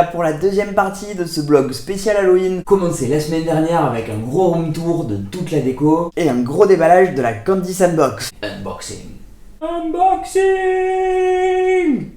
là pour la deuxième partie de ce vlog spécial Halloween. Commencé la semaine dernière avec un gros room tour de toute la déco et un gros déballage de la Candy Sandbox. Unboxing.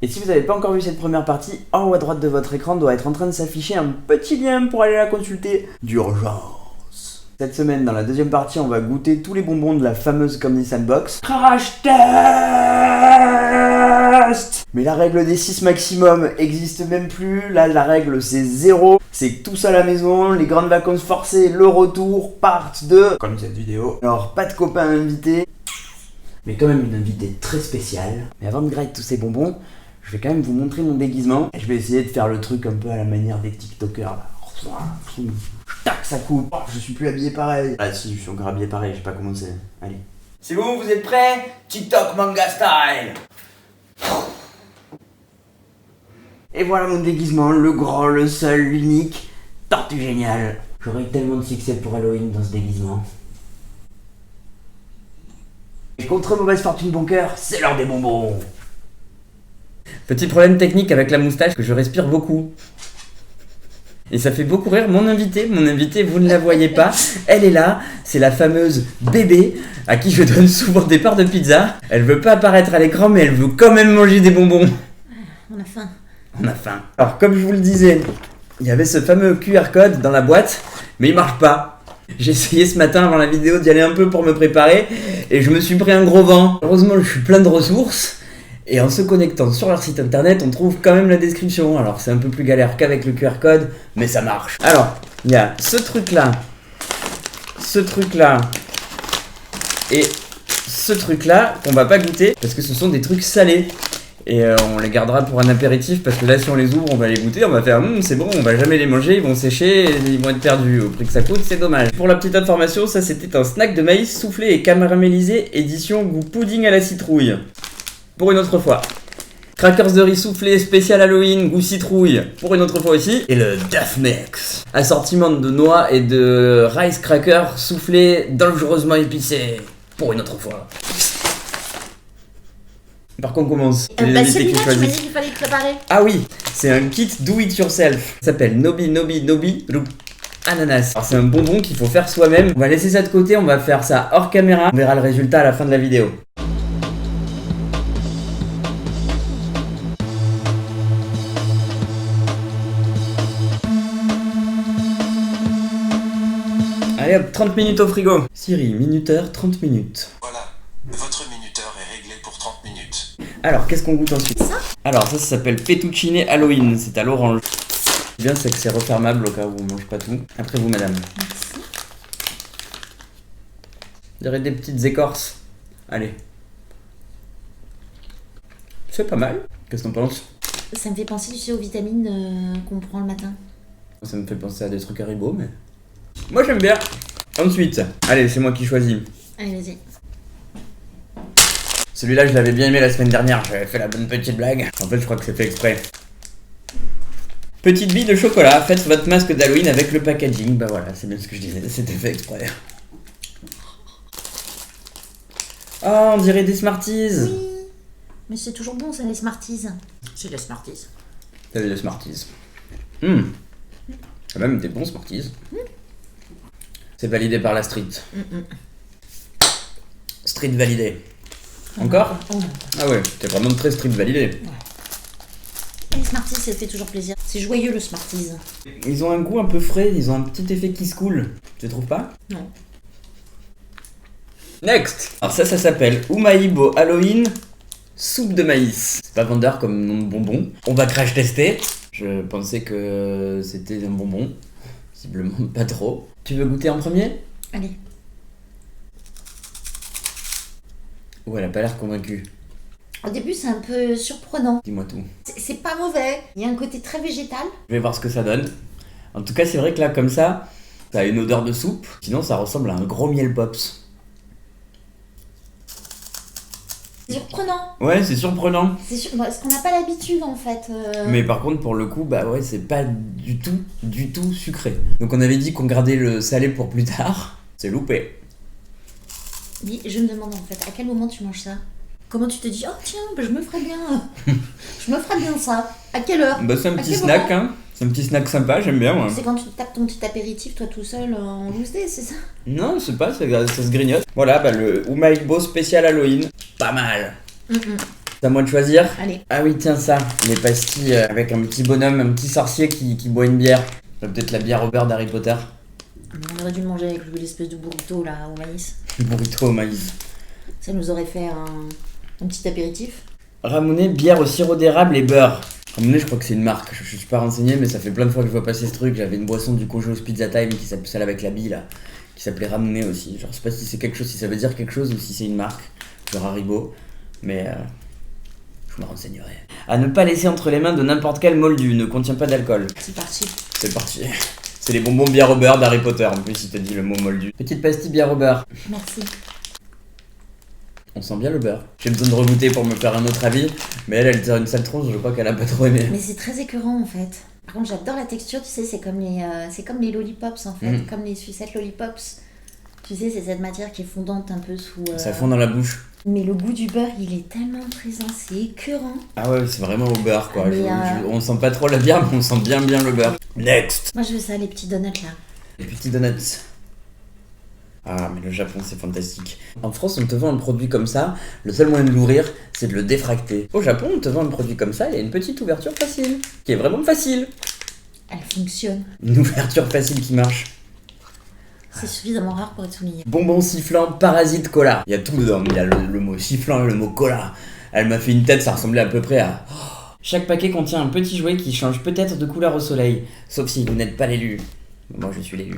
Et si vous n'avez pas encore vu cette première partie, en haut à droite de votre écran doit être en train de s'afficher un petit lien pour aller la consulter d'urgence. Cette semaine, dans la deuxième partie, on va goûter tous les bonbons de la fameuse Candy Sandbox. Crash test. Mais la règle des 6 maximum existe même plus. Là, la règle c'est 0. C'est tous à la maison, les grandes vacances forcées, le retour, part 2. Comme cette vidéo. Alors, pas de copains invités. Mais quand même une invitée très spéciale. Mais avant de grailler tous ces bonbons, je vais quand même vous montrer mon déguisement. Et je vais essayer de faire le truc un peu à la manière des TikTokers là. Tac, ça coupe. Je suis plus habillé pareil. Ah si, je suis encore habillé pareil, j'ai pas commencé. Allez. C'est bon, vous êtes prêts? TikTok manga style. Et voilà mon déguisement, le grand, le seul, l'unique, Tortue Géniale. J'aurais eu tellement de succès pour Halloween dans ce déguisement. Et contre mauvaise fortune bon cœur, c'est l'heure des bonbons. Petit problème technique avec la moustache, que je respire beaucoup. Et ça fait beaucoup rire mon invité, vous ne la voyez pas, elle est là, c'est la fameuse bébé, à qui je donne souvent des parts de pizza. Elle veut pas apparaître à l'écran, mais elle veut quand même manger des bonbons. On a faim. On a faim. Alors comme je vous le disais, il y avait ce fameux QR code dans la boîte, mais il marche pas. J'ai essayé ce matin avant la vidéo d'y aller un peu pour me préparer, et je me suis pris un gros vent. Heureusement je suis plein de ressources, et en se connectant sur leur site internet, on trouve quand même la description. Alors c'est un peu plus galère qu'avec le QR code, mais ça marche. Alors, il y a ce truc là, et ce truc là qu'on va pas goûter, parce que ce sont des trucs salés. Et on les gardera pour un apéritif, parce que là si on les ouvre on va les goûter, on va faire c'est bon, on va jamais les manger, ils vont sécher et ils vont être perdus. Au prix que ça coûte, c'est dommage. Pour la petite information, ça c'était un snack de maïs soufflé et caramélisé édition goût pudding à la citrouille. Pour une autre fois. Crackers de riz soufflé spécial Halloween goût citrouille, pour une autre fois aussi. Et le Duff Mix, assortiment de noix et de rice crackers soufflé dangereusement épicé, pour une autre fois. Par contre, on commence. Celui-là, tu m'as dit qu'il fallait le préparer. Ah oui, c'est un kit do it yourself. Ça s'appelle Nobi Ananas. Alors c'est un bonbon qu'il faut faire soi-même. On va laisser ça de côté, on va faire ça hors caméra. On verra le résultat à la fin de la vidéo. Allez hop, 30 minutes au frigo. Siri, minuteur, 30 minutes. Voilà, votre minuteur est réglé pour 30 minutes. Alors, qu'est-ce qu'on goûte ensuite? Ça? Alors, ça s'appelle Fettuccine Halloween, c'est à l'orange. Ce qui est bien, c'est que c'est refermable au cas où on mange pas tout. Après vous, madame. Merci. Il y aurait des petites écorces. Allez. C'est pas mal. Qu'est-ce que t'en penses? Ça me fait penser, tu sais, aux vitamines qu'on prend le matin. Ça me fait penser à des trucs Haribo, mais... Moi, j'aime bien. Ensuite, allez, c'est moi qui choisis. Allez, vas-y. Celui-là, je l'avais bien aimé la semaine dernière, j'avais fait la bonne petite blague. En fait, je crois que c'est fait exprès. Petite bille de chocolat, faites votre masque d'Halloween avec le packaging. Bah voilà, c'est bien ce que je disais, c'était fait exprès. Oh, on dirait des Smarties. Oui. Mais c'est toujours bon, ça, les Smarties. C'est les Smarties. T'as des Smarties. Quand même des bons Smarties. C'est validé par la street. Street validé. Encore? Ah ouais, t'es vraiment très street validé. Et les Smarties, ça fait toujours plaisir. C'est joyeux, le Smarties. Ils ont un goût un peu frais, ils ont un petit effet qui se coule. Tu trouves pas? Non. Next! Alors ça s'appelle Umaibo Halloween soupe de maïs. C'est pas vendeur comme nom de bonbon. On va crash tester. Je pensais que c'était un bonbon. Visiblement pas trop. Tu veux goûter en premier? Allez. Oh, elle a pas l'air convaincue. Au début, c'est un peu surprenant. Dis-moi tout. C'est pas mauvais. Il y a un côté très végétal. Je vais voir ce que ça donne. En tout cas, c'est vrai que là, comme ça a une odeur de soupe. Sinon, ça ressemble à un gros miel pops. C'est surprenant. Ouais, c'est surprenant. Parce qu'on n'a pas l'habitude, en fait. Mais par contre, pour le coup, bah ouais, c'est pas du tout sucré. Donc on avait dit qu'on gardait le salé pour plus tard. C'est loupé. Dis, je me demande, en fait, à quel moment tu manges ça? Comment tu te dis, oh tiens, bah, je me ferais bien ça. À quelle heure? Bah c'est un À petit quel snack, moment hein. C'est un petit snack sympa, j'aime bien moi. C'est quand tu tapes ton petit apéritif, toi tout seul, en loose day, c'est ça? Non, c'est pas, ça se grignote. Voilà, bah le Umaibo spécial Halloween. Pas mal. C'est à moi de choisir. Allez. Ah oui, tiens ça, les pastilles avec un petit bonhomme, un petit sorcier qui boit une bière. Peut-être la bière au beurre d'Harry Potter. On aurait dû le manger avec l'espèce de burrito là au maïs. Burrito au maïs. Ça nous aurait fait un petit apéritif. Ramonet, bière au sirop d'érable et beurre. Ramonet, je crois que c'est une marque, je suis pas renseigné, mais ça fait plein de fois que je vois passer ce truc. J'avais une boisson du Kojo's Pizza Time qui s'appelle celle avec la bille là, qui s'appelait Ramonet aussi. Genre, je sais pas si c'est quelque chose, si ça veut dire quelque chose ou si c'est une marque, genre Haribo, mais je me renseignerai. À ne pas laisser entre les mains de n'importe quel moldu, ne contient pas d'alcool. C'est parti. C'est parti. C'est les bonbons bière au beurre d'Harry Potter, en plus, il t'a dit le mot moldu. Petite pastille bière au beurre. Merci. On sent bien le beurre. J'ai besoin de regoûter pour me faire un autre avis, mais elle tire une sale tronche, je crois qu'elle a pas trop aimé. Mais c'est très écœurant en fait. Par contre, j'adore la texture, tu sais, c'est comme les lollipops en fait, comme les sucettes lollipops. Tu sais, c'est cette matière qui est fondante un peu sous. Ça fond dans la bouche. Mais le goût du beurre, il est tellement présent, c'est écœurant. Ah ouais, c'est vraiment au beurre quoi. Mais on sent pas trop la bière, mais on sent bien le beurre. Next. Moi, je veux ça, les petits donuts là. Les petits donuts. Ah, mais le Japon, c'est fantastique. En France, on te vend un produit comme ça, le seul moyen de l'ouvrir, c'est de le défracter. Au Japon, on te vend un produit comme ça, il y a une petite ouverture facile, qui est vraiment facile. Elle fonctionne. Une ouverture facile qui marche. C'est suffisamment rare pour être souligné. Bonbon sifflant, parasite cola. Il y a tout dedans, il y a le mot sifflant et le mot cola. Elle m'a fait une tête, ça ressemblait à peu près à... Chaque paquet contient un petit jouet qui change peut-être de couleur au soleil, sauf si vous n'êtes pas l'élu. Moi, je suis l'élu.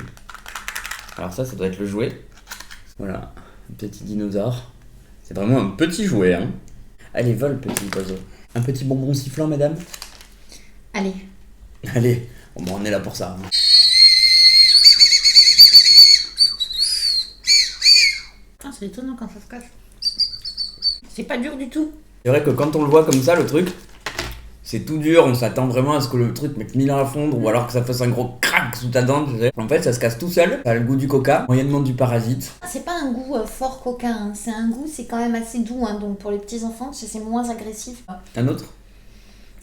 Alors ça doit être le jouet. Voilà, un petit dinosaure. C'est vraiment un petit jouet, hein. Allez, vole, petit oiseau. Un petit bonbon sifflant, madame. Allez. Allez, on est là pour ça. Hein. Ah, c'est étonnant quand ça se casse. C'est pas dur du tout. C'est vrai que quand on le voit comme ça, le truc, c'est tout dur, on s'attend vraiment à ce que le truc mette 1000 ans à fondre ou alors que ça fasse un gros crack sous ta dent, tu sais. En fait, ça se casse tout seul, ça a le goût du coca, moyennement du parasite. C'est pas un goût fort coca, hein. C'est un goût, c'est quand même assez doux, hein. Donc pour les petits enfants, c'est moins agressif. Un autre?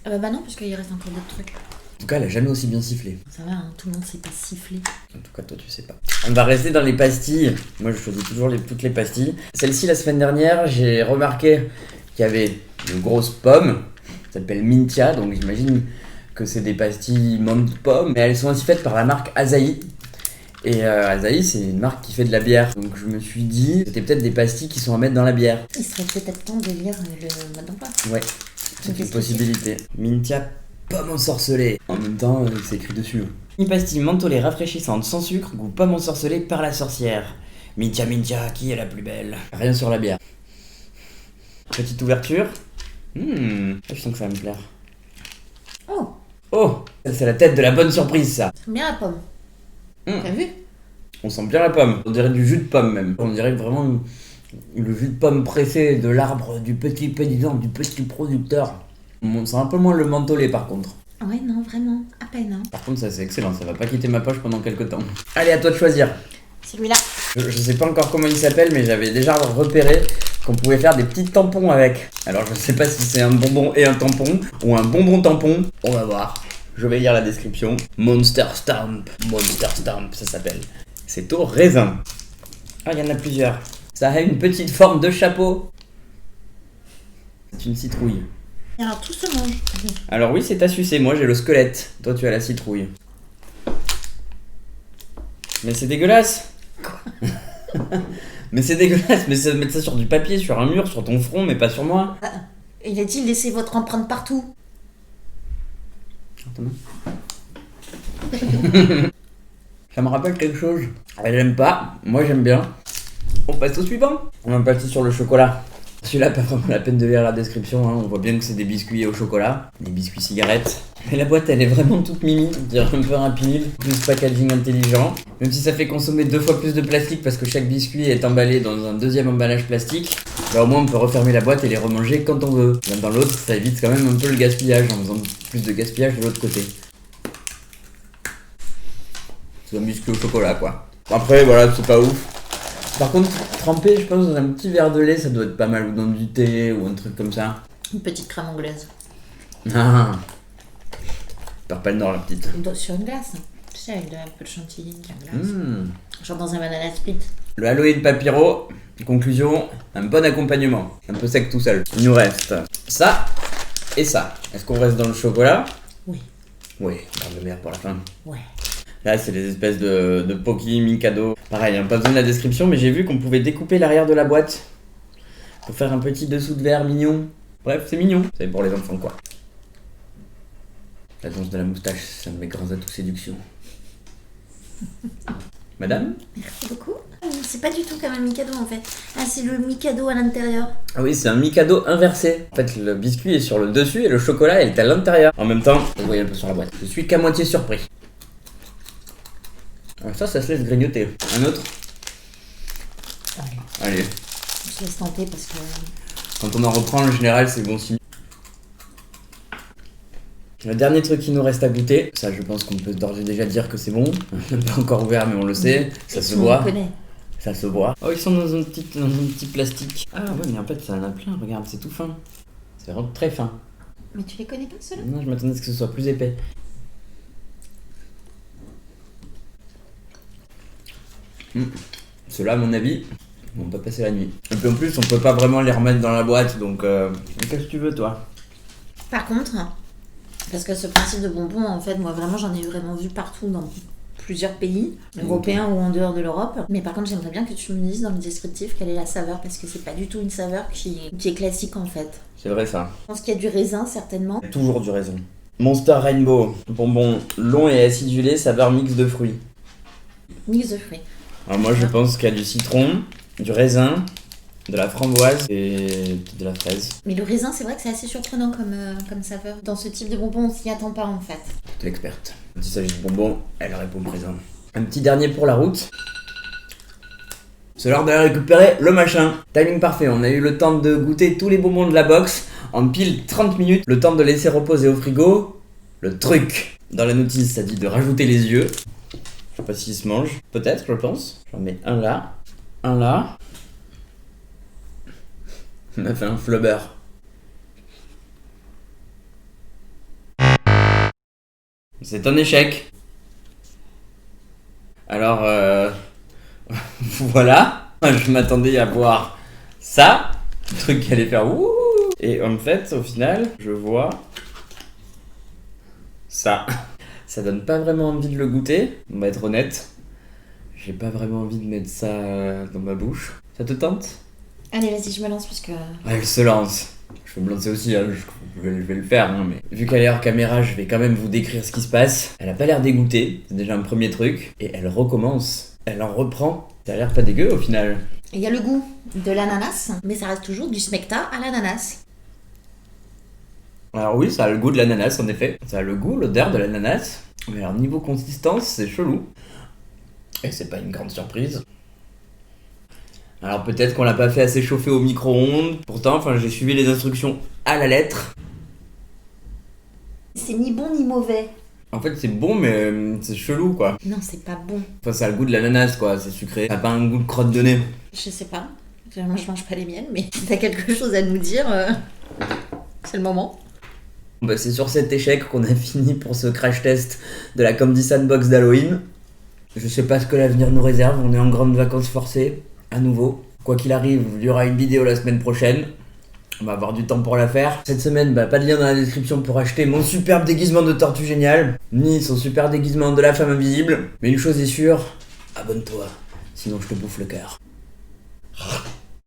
Bah non, parce qu'il reste encore d'autres trucs. En tout cas, elle a jamais aussi bien sifflé. Ça va, hein, tout le monde sait pas siffler. En tout cas, toi, tu sais pas. On va rester dans les pastilles. Moi, je choisis toujours toutes les pastilles. Celle-ci, la semaine dernière, j'ai remarqué qu'il y avait une grosse pomme. Ça s'appelle Mintia, donc j'imagine que c'est des pastilles menthe pomme. Mais elles sont aussi faites par la marque Asahi. Et Asahi, c'est une marque qui fait de la bière. Donc je me suis dit, c'était peut-être des pastilles qui sont à mettre dans la bière. Il serait peut-être temps de lire le mode d'emploi. Ouais, c'est une possibilité. Mintia pomme ensorcelée. En même temps, c'est écrit dessus. Une pastille mentholée rafraîchissante sans sucre, goût pomme ensorcelée par la sorcière. Mintia, Mintia, qui est la plus belle? Rien sur la bière. Petite ouverture. Je sens que ça va me plaire. Oh, Oh, c'est la tête de la bonne surprise, ça. c'est bien la pomme. T'as vu? On sent bien la pomme. On dirait du jus de pomme, même. On dirait vraiment le jus de pomme pressé de l'arbre du petit paysan, du petit producteur. On sent un peu moins le mentholé, par contre. Ouais, non, vraiment, à peine. Hein. Par contre, ça, c'est excellent. Ça va pas quitter ma poche pendant quelques temps. Allez, à toi de choisir. Celui-là. Je sais pas encore comment il s'appelle, mais j'avais déjà repéré qu'on pouvait faire des petits tampons avec. Alors je sais pas si c'est un bonbon et un tampon, ou un bonbon tampon. On va voir. Je vais lire la description. Monster Stamp. Monster Stamp, ça s'appelle. C'est au raisin. Ah, il y en a plusieurs. Ça a une petite forme de chapeau. C'est une citrouille. Et alors tout se mange. Alors oui, c'est à sucer. Moi, j'ai le squelette. Toi, tu as la citrouille. Mais c'est dégueulasse. Mais c'est dégueulasse. Mais c'est mettre ça sur du papier, sur un mur, sur ton front, mais pas sur moi. Il a dit laissez votre empreinte partout. Ça me rappelle quelque chose. Elle aime pas, moi j'aime bien. On passe au suivant. On va passer sur le chocolat. Celui-là, pas vraiment la peine de lire la description, hein. On voit bien que c'est des biscuits au chocolat, des biscuits cigarettes. Mais la boîte, elle est vraiment toute mimi, on dirait un peu rapide, plus packaging intelligent. Même si ça fait consommer 2 fois plus de plastique parce que chaque biscuit est emballé dans un deuxième emballage plastique, bah au moins on peut refermer la boîte et les remanger quand on veut. Dans l'autre, ça évite quand même un peu le gaspillage en faisant plus de gaspillage de l'autre côté. C'est un biscuit au chocolat, quoi. Après, voilà, c'est pas ouf. Par contre, tremper, je pense, dans un petit verre de lait, ça doit être pas mal, ou dans du thé, ou un truc comme ça. Une petite crème anglaise. Ah. Perds pas le nord, la petite. Sur une glace. Tu sais, avec un peu de chantilly, de la glace. Mmh. Genre dans un banana split. Le Halloween Papyro, conclusion, un bon accompagnement. Un peu sec tout seul. Il nous reste ça et ça. Est-ce qu'on reste dans le chocolat? Oui. Oui, on garde le meilleur pour la fin. Ouais. Là, c'est des espèces de Pocky, Mikado. Pareil, pas besoin de la description, mais j'ai vu qu'on pouvait découper l'arrière de la boîte pour faire un petit dessous de verre mignon. Bref, c'est mignon. C'est pour les enfants, quoi. La danse de la moustache, c'est un de mes grands atouts séduction. Madame? Merci beaucoup. C'est pas du tout comme un Mikado en fait. Ah, c'est le Mikado à l'intérieur. Ah oui, c'est un Mikado inversé. En fait, le biscuit est sur le dessus et le chocolat est à l'intérieur. En même temps, vous voyez un peu sur la boîte. Je suis qu'à moitié surpris. Alors ça se laisse grignoter. Un autre? Allez. Je laisse tenter parce que... Quand on en reprend, en général, c'est bon signe. Le dernier truc qui nous reste à goûter, ça je pense qu'on peut d'ores et déjà dire que c'est bon. On n'a pas encore ouvert mais on le sait, ça se voit. On connaît. Ça se voit. Oh, ils sont dans un petit plastique. Ah ouais, mais en fait ça en a plein, regarde, c'est tout fin. C'est vraiment très fin. Mais tu les connais pas ceux-là? Non, je m'attendais à ce que ce soit plus épais. Ceux-là, à mon avis, on peut passer la nuit. Et puis en plus, on peut pas vraiment les remettre dans la boîte, donc qu'est-ce que tu veux, toi? Par contre, parce que ce principe de bonbon, en fait, moi vraiment j'en ai vraiment vu partout dans plusieurs pays, européens ou en dehors de l'Europe. Mais par contre, j'aimerais bien que tu me dises dans le descriptif quelle est la saveur, parce que c'est pas du tout une saveur qui est classique en fait. C'est vrai ça. Je pense qu'il y a du raisin certainement. Il y a toujours du raisin. Monster Rainbow, bonbon long et acidulé, saveur mix de fruits. Mix de fruits. Alors moi je pense qu'il y a du citron, du raisin, de la framboise et de la fraise. Mais le raisin, c'est vrai que c'est assez surprenant comme saveur. Dans ce type de bonbon, on s'y attend pas en fait. T'es l'experte. Quand il s'agit de bonbons, elle répond présent. Un petit dernier pour la route. C'est l'heure d'aller récupérer le machin. Timing parfait, on a eu le temps de goûter tous les bonbons de la box en pile 30 minutes. Le temps de laisser reposer au frigo. Le truc. Dans la notice, ça dit de rajouter les yeux. Je sais pas s'ils se mangent. Peut-être, je pense. J'en mets un là. Un là. On a fait un flubber. C'est un échec. Alors, voilà. Je m'attendais à voir ça. Le truc qui allait faire ouh. Et en fait, au final, je vois ça. Ça donne pas vraiment envie de le goûter. On va être honnête. J'ai pas vraiment envie de mettre ça dans ma bouche. Ça te tente ? Allez, vas-y, je me lance puisque... Elle se lance. Je vais me lancer aussi, hein. Je vais le faire, hein, mais vu qu'elle est hors caméra, je vais quand même vous décrire ce qui se passe. Elle a pas l'air dégoûtée, c'est déjà un premier truc. Et elle recommence, elle en reprend. Ça a l'air pas dégueu au final. Il y a le goût de l'ananas, mais ça reste toujours du smecta à l'ananas. Alors oui, ça a le goût de l'ananas en effet. Ça a le goût, l'odeur de l'ananas. Mais alors niveau consistance, c'est chelou. Et c'est pas une grande surprise. Alors peut-être qu'on l'a pas fait assez chauffer au micro-ondes. Pourtant, j'ai suivi les instructions à la lettre. C'est ni bon ni mauvais. En fait, c'est bon, mais c'est chelou, quoi. Non, c'est pas bon. Enfin, ça a le goût de l'ananas, quoi. C'est sucré. Ça a pas un goût de crotte de nez. Je sais pas. Moi, je mange pas les miennes, mais si t'as quelque chose à nous dire, c'est le moment. Bah, c'est sur cet échec qu'on a fini pour ce crash test de la Candy Sandbox d'Halloween. Je sais pas ce que l'avenir nous réserve. On est en grande vacances forcées. À nouveau. Quoi qu'il arrive, il y aura une vidéo la semaine prochaine. On va avoir du temps pour la faire. Cette semaine, pas de lien dans la description pour acheter mon superbe déguisement de tortue géniale, ni son super déguisement de la femme invisible. Mais une chose est sûre, abonne-toi, sinon je te bouffe le cœur.